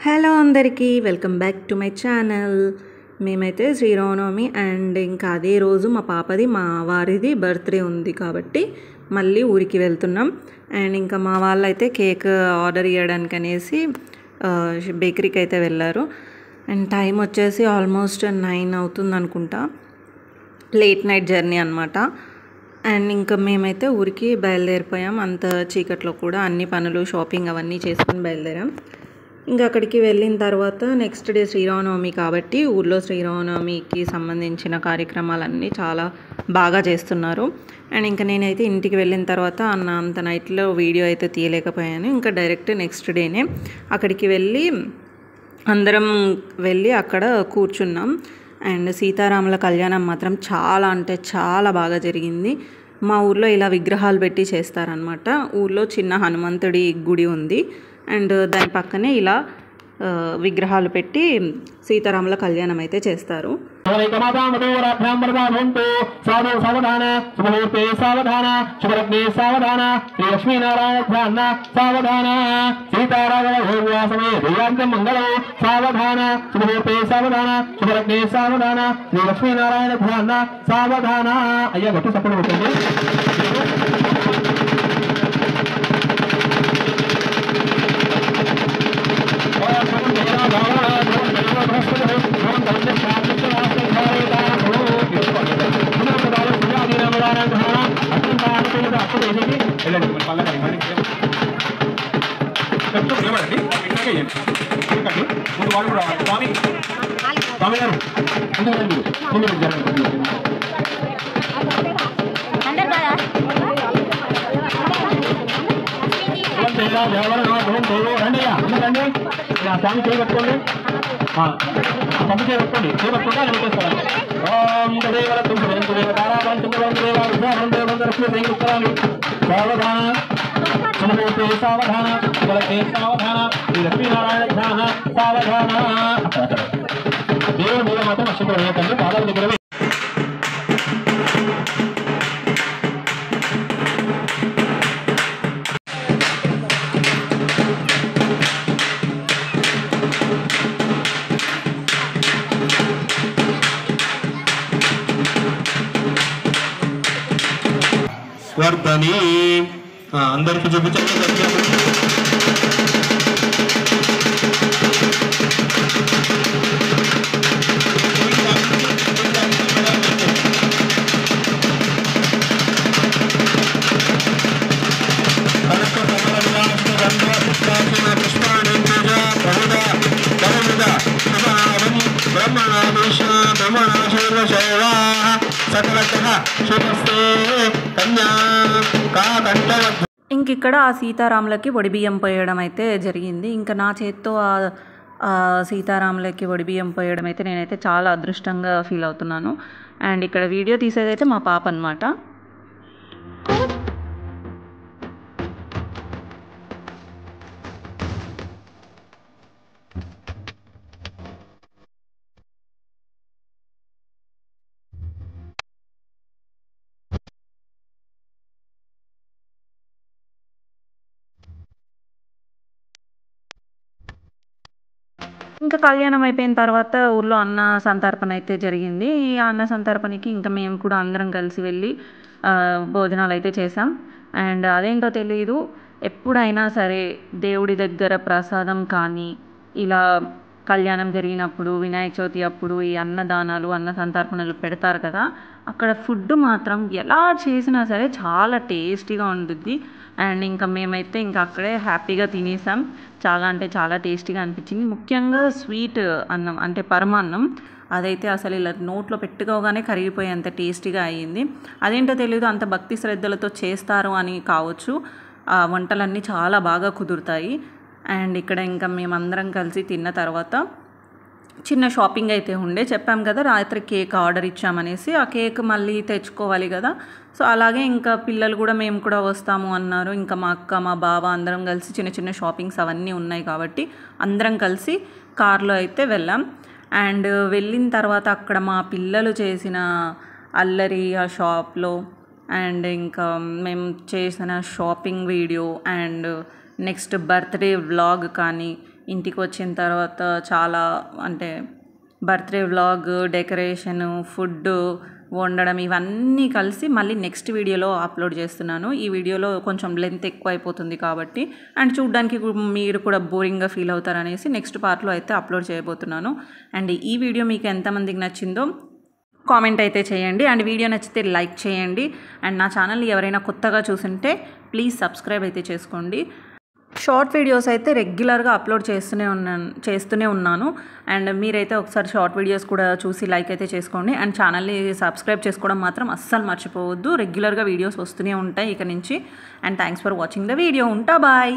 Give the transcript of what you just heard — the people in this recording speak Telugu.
హలో అందరికీ welcome back to my channel. మేమైతే శ్రీరామనవమి అండ్ ఇంకా అదే రోజు మా పాపది మా వారిది బర్త్డే ఉంది కాబట్టి మళ్ళీ ఊరికి వెళ్తున్నాం. అండ్ ఇంకా మా వాళ్ళు అయితే కేక్ ఆర్డర్ ఇవ్వడానికి అనేసి బేకరీకి అయితే వెళ్ళారు. అండ్ టైం వచ్చేసి ఆల్మోస్ట్ 9 అవుతుంది అనుకుంటా. లేట్ నైట్ జర్నీ అనమాట. అండ్ ఇంకా మేమైతే ఊరికి బయలుదేరిపోయాం. అంత చీకట్లో కూడా అన్ని పనులు షాపింగ్ అవన్నీ చేసుకొని బయలుదేరాం. ఇంకా అక్కడికి వెళ్ళిన తర్వాత నెక్స్ట్ డే శ్రీరామనవమి కాబట్టి ఊర్లో శ్రీరామనవమికి సంబంధించిన కార్యక్రమాలన్నీ చాలా బాగా చేస్తున్నారు. అండ్ ఇంకా నేనైతే ఇంటికి వెళ్ళిన తర్వాత అంత నైట్లో వీడియో అయితే తీయలేకపోయాను. ఇంకా డైరెక్ట్ నెక్స్ట్ డేనే అక్కడికి వెళ్ళి అందరం వెళ్ళి అక్కడ కూర్చున్నాం. అండ్ సీతారాముల కళ్యాణం మాత్రం చాలా అంటే చాలా బాగా జరిగింది. మా ఊర్లో ఇలా విగ్రహాలు పెట్టి చేస్తారనమాట. ఊర్లో చిన్న హనుమంతుడి గుడి ఉంది. అండ్ దాని పక్కనే ఇలా విగ్రహాలు పెట్టి సీతారాముల కళ్యాణం అయితే చేస్తారు. అయ్యా గట్టి సపోర్ట్ పెట్టండి. ముందు వాళ్ళు కూడా స్వామి స్వామి గారు రండి స్వామి చేయబట్టుకోండి. పంప చేయబట్టుకోండి. చేయబట్టుకుంటే ఆయన వచ్చేస్తారు. సావధాన సావధాన సావధాన లక్ష్మీనారాయణ ధ్యాన సావధాన. దేవుడు మీద మాత్రం నష్టపోయి వేయకండి. పాదాల దగ్గర వర్ధని అందరికి చూపించండి. ఇంక ఇక్కడ ఆ సీతారాములకి వడిబియ్యం పోయడం అయితే జరిగింది. ఇంకా నా చేత్తో ఆ సీతారాములకి వడిబియ్యం పోయడం అయితే నేనైతే చాలా అదృష్టంగా ఫీల్ అవుతున్నాను. అండ్ ఇక్కడ వీడియో తీసేదైతే మా పాప అనమాట. ఇంకా కళ్యాణం అయిపోయిన తర్వాత ఊర్లో అన్న సంతర్పణ అయితే జరిగింది. ఈ అన్న సంతర్పణకి ఇంకా మేము కూడా అందరం కలిసి వెళ్ళి భోజనాలు అయితే చేసాం. అండ్ అదేంటో తెలియదు, ఎప్పుడైనా సరే దేవుడి దగ్గర ప్రసాదం కానీ ఇలా కళ్యాణం జరిగినప్పుడు వినాయక చవితి అప్పుడు ఈ అన్నదానాలు అన్న సంతర్పణలు పెడతారు కదా, అక్కడ ఫుడ్ మాత్రం ఎలా చేసినా సరే చాలా టేస్టీగా ఉంటుంది. అండ్ ఇంకా మేమైతే ఇంకా అక్కడే హ్యాపీగా తినేసాం. చాలా అంటే చాలా టేస్టీగా అనిపించింది. ముఖ్యంగా స్వీట్ అన్నం అంటే పరమాన్నం అదైతే అసలు ఇలా నోట్లో పెట్టుకోగానే కరిగిపోయేంత టేస్టీగా అయ్యింది. అదేంటో తెలియదు, అంత భక్తి శ్రద్ధలతో చేస్తారు అని కావచ్చు. ఆ వంటలన్నీ చాలా బాగా కుదురుతాయి. అండ్ ఇక్కడ ఇంకా మేమందరం కలిసి తిన్న తర్వాత చిన్న షాపింగ్ అయితే ఉండే. చెప్పాం కదా రాత్రి కేక్ ఆర్డర్ ఇచ్చామనేసి, ఆ కేక్ మళ్ళీ తెచ్చుకోవాలి కదా. సో అలాగే ఇంకా పిల్లలు కూడా మేము కూడా వస్తాము అన్నారు. ఇంకా మా అక్క మా బావ అందరం కలిసి చిన్న చిన్న షాపింగ్స్ అవన్నీ ఉన్నాయి కాబట్టి అందరం కలిసి కార్లో అయితే వెళ్ళాం. అండ్ వెళ్ళిన తర్వాత అక్కడ మా పిల్లలు చేసిన అల్లరి ఆ షాప్లో అండ్ ఇంకా మేము చేసిన shopping video and next birthday vlog కానీ ఇంటికి వచ్చిన తర్వాత చాలా అంటే బర్త్డే వ్లాగ్, డెకరేషను, ఫుడ్డు వండడం ఇవన్నీ కలిసి మళ్ళీ నెక్స్ట్ వీడియోలో అప్లోడ్ చేస్తున్నాను. ఈ వీడియోలో కొంచెం లెంత్ ఎక్కువ అయిపోతుంది కాబట్టి అండ్ చూడడానికి మీరు కూడా బోరింగ్గా ఫీల్ అవుతారనేసి నెక్స్ట్ పార్ట్లో అయితే అప్లోడ్ చేయబోతున్నాను. అండ్ ఈ వీడియో మీకు ఎంతమందికి నచ్చిందో కామెంట్ అయితే చేయండి. అండ్ వీడియో నచ్చితే లైక్ చేయండి. అండ్ నా ఛానల్ని ఎవరైనా కొత్తగా చూసుంటే ప్లీజ్ సబ్స్క్రైబ్ అయితే చేసుకోండి. షార్ట్ వీడియోస్ అయితే రెగ్యులర్గా అప్లోడ్ చేస్తూనే ఉన్నాను. అండ్ మీరైతే ఒకసారి షార్ట్ వీడియోస్ కూడా చూసి లైక్ అయితే చేసుకోండి. అండ్ ఛానల్ని సబ్స్క్రైబ్ చేసుకోవడం మాత్రం అస్సలు మర్చిపోవద్దు. రెగ్యులర్గా వీడియోస్ వస్తూనే ఉంటాయి ఇక నుంచి. And thanks for watching the video. ఉంటా బాయ్.